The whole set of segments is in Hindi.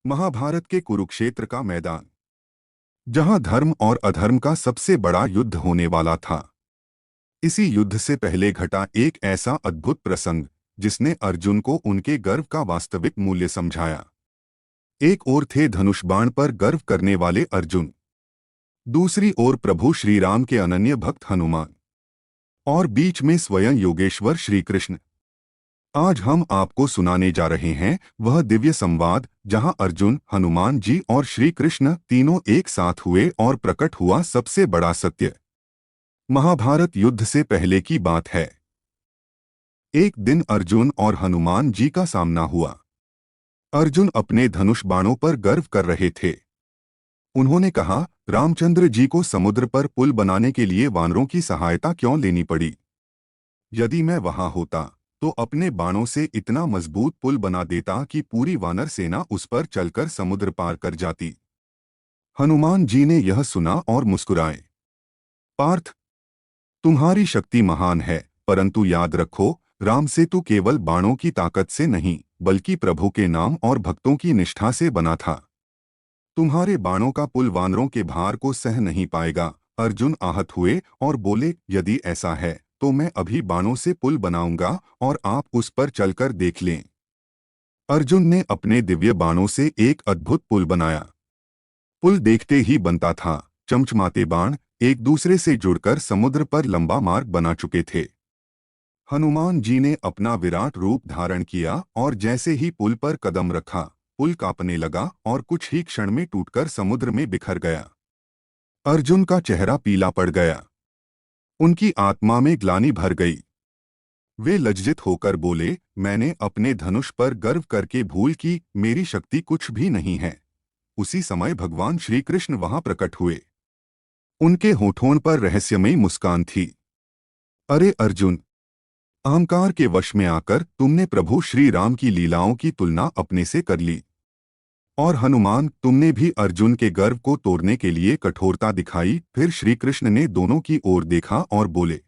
महाभारत के कुरुक्षेत्र का मैदान, जहां धर्म और अधर्म का सबसे बड़ा युद्ध होने वाला था। इसी युद्ध से पहले घटा एक ऐसा अद्भुत प्रसंग जिसने अर्जुन को उनके गर्व का वास्तविक मूल्य समझाया। एक ओर थे धनुष बाण पर गर्व करने वाले अर्जुन, दूसरी ओर प्रभु श्री राम के अनन्य भक्त हनुमान, और बीच में स्वयं योगेश्वर श्री कृष्ण। आज हम आपको सुनाने जा रहे हैं वह दिव्य संवाद जहां अर्जुन, हनुमान जी और श्री कृष्ण तीनों एक साथ हुए और प्रकट हुआ सबसे बड़ा सत्य। महाभारत युद्ध से पहले की बात है। एक दिन अर्जुन और हनुमान जी का सामना हुआ। अर्जुन अपने धनुष बाणों पर गर्व कर रहे थे। उन्होंने कहा, रामचंद्र जी को समुद्र पर पुल बनाने के लिए वानरों की सहायता क्यों लेनी पड़ी? यदि मैं वहां होता तो अपने बाणों से इतना मजबूत पुल बना देता कि पूरी वानर सेना उस पर चलकर समुद्र पार कर जाती। हनुमान जी ने यह सुना और मुस्कुराए। पार्थ, तुम्हारी शक्ति महान है, परंतु याद रखो, राम सेतु केवल बाणों की ताकत से नहीं बल्कि प्रभु के नाम और भक्तों की निष्ठा से बना था। तुम्हारे बाणों का पुल वानरों के भार को सह नहीं पाएगा। अर्जुन आहत हुए और बोले, यदि ऐसा है तो मैं अभी बाणों से पुल बनाऊंगा और आप उस पर चलकर देख लें। अर्जुन ने अपने दिव्य बाणों से एक अद्भुत पुल बनाया। पुल देखते ही बनता था। चमचमाते बाण एक दूसरे से जुड़कर समुद्र पर लंबा मार्ग बना चुके थे। हनुमान जी ने अपना विराट रूप धारण किया और जैसे ही पुल पर कदम रखा, पुल कांपने लगा और कुछ ही क्षण में टूटकर समुद्र में बिखर गया। अर्जुन का चेहरा पीला पड़ गया। उनकी आत्मा में ग्लानि भर गई। वे लज्जित होकर बोले, मैंने अपने धनुष पर गर्व करके भूल की मेरी शक्ति कुछ भी नहीं है। उसी समय भगवान श्री कृष्ण वहां प्रकट हुए। उनके होठों पर रहस्यमयी मुस्कान थी। अरे अर्जुन, अहंकार के वश में आकर तुमने प्रभु श्री राम की लीलाओं की तुलना अपने से कर ली। और हनुमान, तुमने भी अर्जुन के गर्व को तोड़ने के लिए कठोरता दिखाई। फिर श्री कृष्ण ने दोनों की ओर देखा और बोले,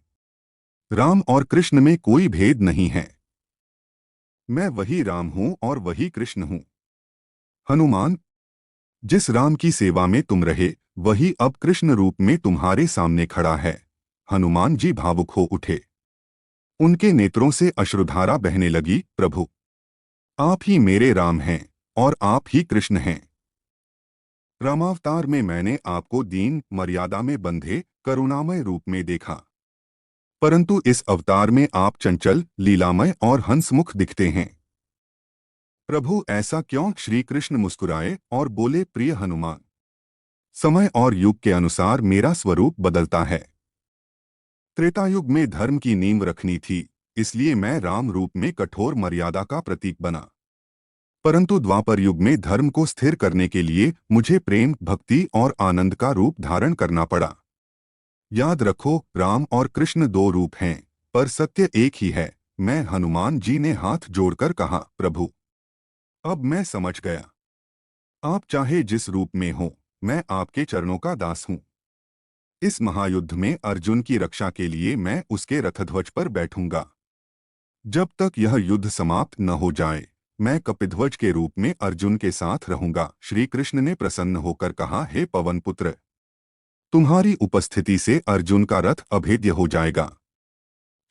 राम और कृष्ण में कोई भेद नहीं है। मैं वही राम हूं और वही कृष्ण हूं। हनुमान, जिस राम की सेवा में तुम रहे वही अब कृष्ण रूप में तुम्हारे सामने खड़ा है। हनुमान जी भावुक हो उठे। उनके नेत्रों से अश्रुधारा बहने लगी। प्रभु, आप ही मेरे राम हैं और आप ही कृष्ण हैं। रामावतार में मैंने आपको दीन, मर्यादा में बंधे, करुणामय रूप में देखा, परंतु इस अवतार में आप चंचल, लीलामय और हंसमुख दिखते हैं। प्रभु, ऐसा क्यों? श्री कृष्ण मुस्कुराए और बोले, प्रिय हनुमान, समय और युग के अनुसार मेरा स्वरूप बदलता है। त्रेतायुग में धर्म की नींव रखनी थी, इसलिए मैं राम रूप में कठोर मर्यादा का प्रतीक बना। परंतु द्वापर युग में धर्म को स्थिर करने के लिए मुझे प्रेम, भक्ति और आनंद का रूप धारण करना पड़ा। याद रखो, राम और कृष्ण दो रूप हैं, पर सत्य एक ही है। मैं, हनुमान जी ने हाथ जोड़कर कहा, प्रभु, अब मैं समझ गया। आप चाहे जिस रूप में हो, मैं आपके चरणों का दास हूं। इस महायुद्ध में अर्जुन की रक्षा के लिए मैं उसके रथध्वज पर बैठूंगा। जब तक यह युद्ध समाप्त न हो जाए, मैं कपिध्वज के रूप में अर्जुन के साथ रहूंगा। श्री कृष्ण ने प्रसन्न होकर कहा, हे पवन पुत्र, तुम्हारी उपस्थिति से अर्जुन का रथ अभेद्य हो जाएगा।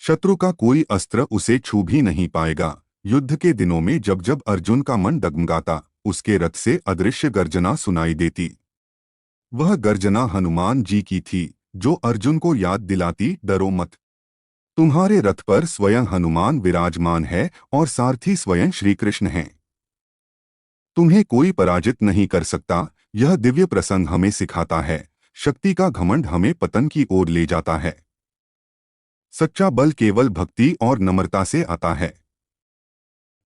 शत्रु का कोई अस्त्र उसे छू भी नहीं पाएगा। युद्ध के दिनों में जब जब अर्जुन का मन डगमगाता, उसके रथ से अदृश्य गर्जना सुनाई देती। वह गर्जना हनुमान जी की थी, जो अर्जुन को याद दिलाती, डरो मत, तुम्हारे रथ पर स्वयं हनुमान विराजमान है और सारथी स्वयं श्री कृष्ण हैं। तुम्हें कोई पराजित नहीं कर सकता। यह दिव्य प्रसंग हमें सिखाता है, शक्ति का घमंड हमें पतन की ओर ले जाता है। सच्चा बल केवल भक्ति और नम्रता से आता है।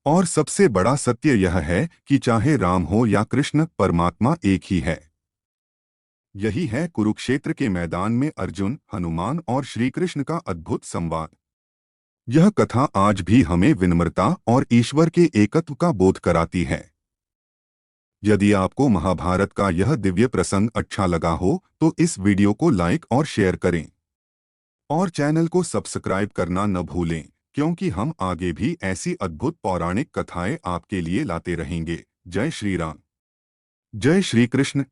और सबसे बड़ा सत्य यह है कि चाहे राम हो या कृष्ण, परमात्मा एक ही है। यही है कुरुक्षेत्र के मैदान में अर्जुन, हनुमान और श्री कृष्ण का अद्भुत संवाद। यह कथा आज भी हमें विनम्रता और ईश्वर के एकत्व का बोध कराती है। यदि आपको महाभारत का यह दिव्य प्रसंग अच्छा लगा हो तो इस वीडियो को लाइक और शेयर करें और चैनल को सब्सक्राइब करना न भूलें, क्योंकि हम आगे भी ऐसी अद्भुत पौराणिक कथाएं आपके लिए लाते रहेंगे। जय श्री राम। जय श्री कृष्ण।